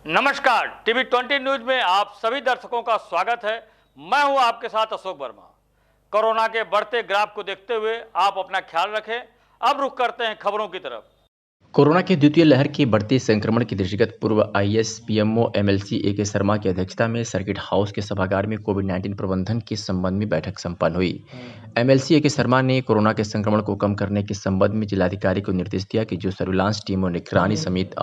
नमस्कार, TV 20 news में आप सभी दर्शकों का स्वागत है। मैं हूं आपके साथ अशोक वर्मा। कोरोना के बढ़ते ग्राफ को देखते हुए आप अपना ख्याल रखें। अब रुख करते हैं खबरों की तरफ। कोरोना की द्वितीय लहर के बढ़ते संक्रमण के दृष्टिगत पूर्व आईएएस पीएमओ एमएलसी ए के शर्मा की अध्यक्षता में सर्किट हाउस के सभागार में कोविड-19 प्रबंधन के संबंध में बैठक संपन्न हुई। एमएलसी ए के शर्मा ने कोरोना के संक्रमण को कम करने के संबंध में जिलाधिकारी को निर्देश दिया कि जो सर्विलांस टीम और निगरानी समिति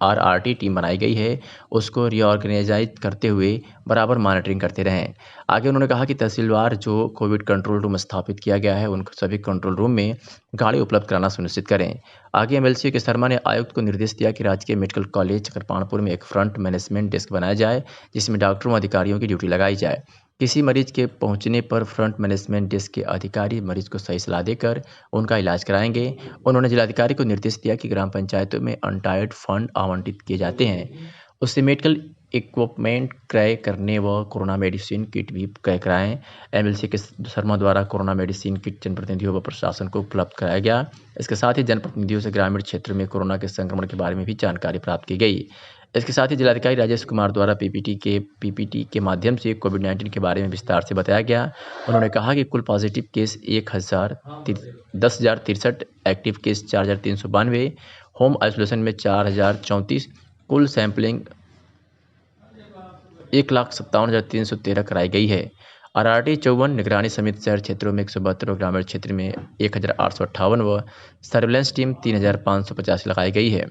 आरआरटी टीम बनाई गई है उसको रीऑर्गेनाइज करते हुए बराबर मॉनिटरिंग करते रहें। आगे उन्होंने कहा कि तहसीलवार जो कोविड कंट्रोल रूम स्थापित किया गया है उन सभी कंट्रोल रूम में गाड़ी उपलब्ध कराना सुनिश्चित करें। आगे एमएलसी के शर्मा ने आयुक्त को निर्देश दिया कि राजकीय मेडिकल कॉलेज चकरपाणपुर में एक फ्रंट मैनेजमेंट डेस्क बनाया जाए जिसमें डॉक्टरों अधिकारियों की ड्यूटी लगाई जाए। किसी मरीज के पहुंचने पर फ्रंट मैनेजमेंट डेस्क के अधिकारी मरीज को सही सलाह देकर उनका इलाज कराएंगे। उन्होंने जिलाधिकारी को निर्देश दिया कि ग्राम पंचायतों में अनटायर्ड फंड आवंटित किए जाते हैं उससे मेडिकल इक्विपमेंट क्रय करने व कोरोना मेडिसिन किट भी क्रय कराएं। एमएलसी के शर्मा द्वारा कोरोना मेडिसिन किट जनप्रतिनिधियों व प्रशासन को उपलब्ध कराया गया। इसके साथ ही जनप्रतिनिधियों से ग्रामीण क्षेत्र में कोरोना के संक्रमण के बारे में भी जानकारी प्राप्त की गई। इसके साथ ही जिलाधिकारी राजेश कुमार द्वारा पीपीटी के माध्यम से कोविड-19 के बारे में विस्तार से बताया गया। उन्होंने कहा कि कुल positive case 10,063, active case 4,392, home isolation में 4,034, कुल सैंपलिंग 1,57,313 कराई गई है। आरआरटी 54, निगरानी समिति शहर क्षेत्रों में 172 और ग्रामीण क्षेत्र में 1,858 व सर्विलांस टीम 3,550 लगाई गई है।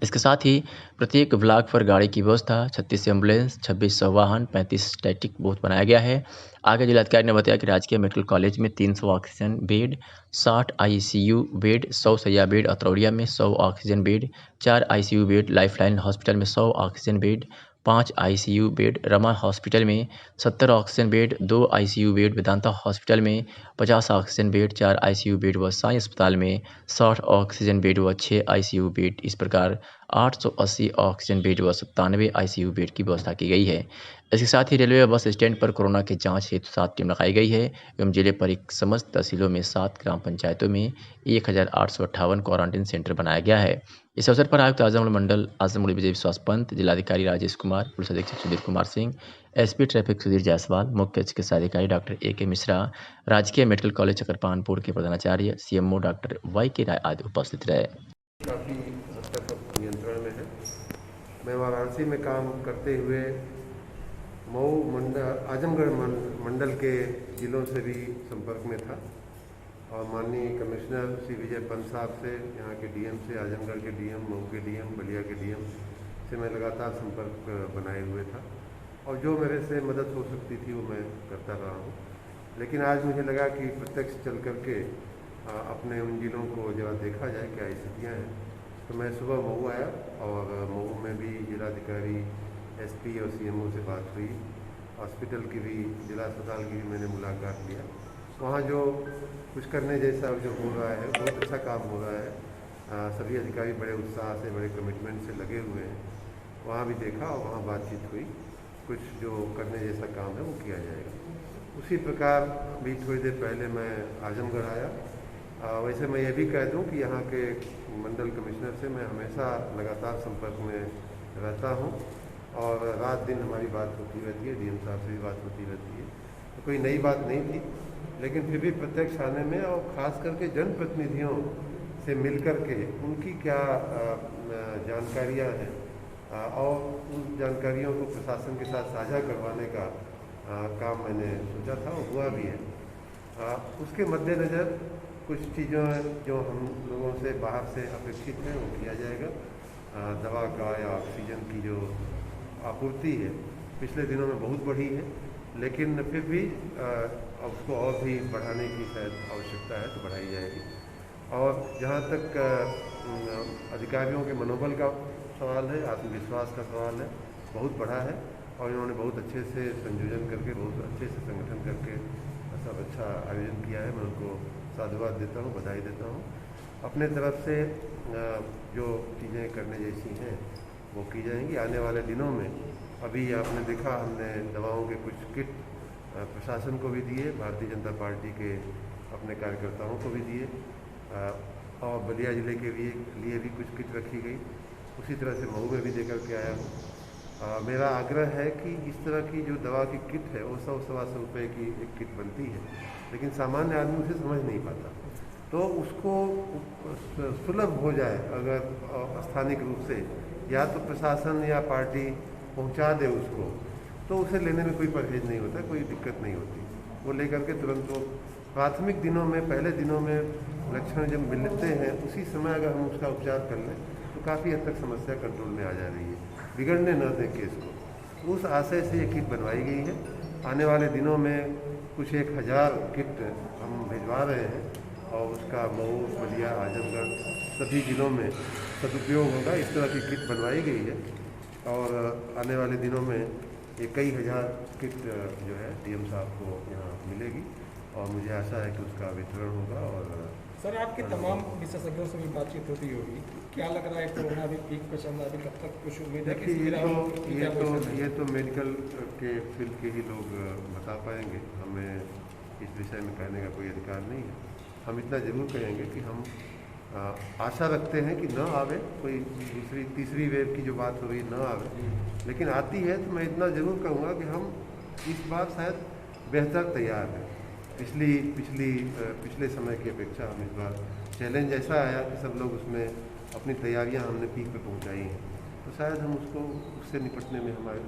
इसके साथ ही प्रत्येक ब्लॉक पर गाड़ी की व्यवस्था 36 एम्बुलेंस, 26 वाहन, 35 स्टैटिक बूथ बनाया गया है। आगे जिलाधिकारी ने बताया कि राजकीय मेडिकल कॉलेज में 300 ऑक्सीजन बेड, 60 आईसीयू बेड, 100 शैय्या बेड, अतरौड़िया में 100 oxygen bed, 4 ICU bed, Lifeline hospital में 100 oxygen bed, 5 ICU bed, Rama hospital में 70 oxygen bed, 2 ICU bed, Vedanta hospital में 50 ऑक्सीजन बेड, 4 आईसीयू बेड व साई अस्पताल में 60 ऑक्सीजन बेड व 6 आईसीयू बेड। इस प्रकार 880 ऑक्सीजन बेड व 97 आईसीयू बेड की व्यवस्था की गई है। इसके साथ ही रेलवे बस स्टैंड पर कोरोना की जांच हेतु 7 टीम लगाई गई है एवं जिले पर समस्त तहसीलों में 7 ग्राम पंचायतों में 1,858 क्वारंटीन सेंटर बनाया गया है। इस अवसर पर आयुक्त आजमगढ़ विजय विश्वास पंत, जिलाधिकारी राजेश कुमार, पुलिस अधीक्षक सुधीर कुमार सिंह, एसपी ट्रैफिक सुधीर जायसवाल, मुख्य चिकित्सा अधिकारी डॉक्टर ए.के. मिश्रा, राजकीय मेडिकल कॉलेज चकरपाणपुर के प्रधानाचार्य सीएमओ डॉक्टर वाई.के. राय आदि उपस्थित रहे। काफ़ी हद तक नियंत्रण में है। मैं वाराणसी में काम करते हुए मऊ आजमगढ़ मंडल के जिलों से भी संपर्क में था और माननीय कमिश्नर श्री विजय पंत साहब से, यहाँ के डीएम से, आजमगढ़ के डीएम, मऊ के डीएम, बलिया के डीएम से मैं लगातार संपर्क बनाए हुए था और जो मेरे से मदद हो सकती थी वो मैं करता रहा हूँ। लेकिन आज मुझे लगा कि प्रत्यक्ष चल करके अपने उन जिलों को जरा देखा जाए क्या स्थितियाँ हैं। तो मैं सुबह मऊ आया और मऊ में भी जिलाधिकारी, एसपी और सीएमओ से बात हुई। हॉस्पिटल की भी, जिला अस्पताल की भी मैंने मुलाकात लिया। वहाँ जो कुछ करने जैसा जो हो रहा है, बहुत अच्छा काम हो रहा है। सभी अधिकारी बड़े उत्साह से, बड़े कमिटमेंट से लगे हुए हैं। वहाँ भी देखा और वहाँ बातचीत हुई। कुछ जो करने जैसा काम है वो किया जाएगा। उसी प्रकार भी थोड़ी देर पहले मैं आजमगढ़ आया। वैसे मैं ये भी कह दूं कि यहाँ के मंडल कमिश्नर से मैं हमेशा लगातार संपर्क में रहता हूँ और रात दिन हमारी बात होती रहती है, डीएम साहब से भी बात होती रहती है। तो कोई नई बात नहीं थी, लेकिन फिर भी प्रत्यक्ष आने में और ख़ास करके जनप्रतिनिधियों से मिल कर के उनकी क्या जानकारियाँ हैं और उन जानकारियों को प्रशासन के साथ साझा करवाने का काम मैंने सोचा था और हुआ भी है। उसके मद्देनज़र कुछ चीज़ों जो हम लोगों से बाहर से अपेक्षित है वो किया जाएगा। दवा का या ऑक्सीजन की जो आपूर्ति है पिछले दिनों में बहुत बढ़ी है, लेकिन फिर भी उसको और भी बढ़ाने की शायद आवश्यकता है तो बढ़ाई जाएगी। और जहाँ तक अधिकारियों के मनोबल का सवाल है, आत्मविश्वास का सवाल है, बहुत बढ़ा है और इन्होंने बहुत अच्छे से संयोजन करके, बहुत अच्छे से संगठन करके सब अच्छा आयोजन किया है। मैं उनको साधुवाद देता हूँ, बधाई देता हूँ। अपने तरफ से जो चीज़ें करने जैसी हैं वो की जाएंगी आने वाले दिनों में। अभी आपने देखा हमने दवाओं के कुछ किट प्रशासन को भी दिए, भारतीय जनता पार्टी के अपने कार्यकर्ताओं को भी दिए और बलिया ज़िले के लिए भी कुछ किट रखी गई। उसी तरह से मऊ में भी दे करके आया हूँ। मेरा आग्रह है कि इस तरह की जो दवा की किट है वो 100-125 रुपये की एक किट बनती है, लेकिन सामान्य आदमी उसे समझ नहीं पाता, तो उसको सुलभ हो जाए अगर स्थानिक रूप से या तो प्रशासन या पार्टी पहुंचा दे उसको, तो उसे लेने में कोई परहेज नहीं होता, कोई दिक्कत नहीं होती। वो लेकर के तुरंत वो प्राथमिक दिनों में, पहले दिनों में लक्षण जब मिलते हैं उसी समय अगर हम उसका उपचार कर लें तो काफ़ी हद तक समस्या कंट्रोल में आ जा रही है, बिगड़ने न दें केस को। उस आशय से ये किट बनवाई गई है। आने वाले दिनों में कुछ 1000 किट हम भिजवा रहे हैं और उसका मऊ, बलिया, आजमगढ़ सभी जिलों में सदुपयोग होगा। इस तरह की किट बनवाई गई है और आने वाले दिनों में ये कई हज़ार किट जो है डीएम साहब को यहाँ मिलेगी और मुझे आशा है कि उसका वितरण होगा। और सर, आपके तमाम विशेषज्ञों से भी बातचीत होती होगी, क्या लग रहा है कोरोना अभी पीक पे चल रहा है, अभी कब तक कुछ उम्मीद है? ये तो मेडिकल के फील्ड के ही लोग बता पाएंगे, हमें इस विषय में कहने का कोई अधिकार नहीं है। हम इतना ज़रूर कहेंगे कि हम आशा रखते हैं कि न आवे, कोई दूसरी तीसरी वेव की जो बात हो रही न आवे, लेकिन आती है तो मैं इतना ज़रूर कहूँगा कि हम इस बार शायद बेहतर तैयार हैं। पिछले समय की अपेक्षा हम इस बार चैलेंज ऐसा आया कि सब लोग उसमें अपनी तैयारियां हमने पीक पे पहुंचाई हैं, तो शायद हम उससे निपटने में हमारे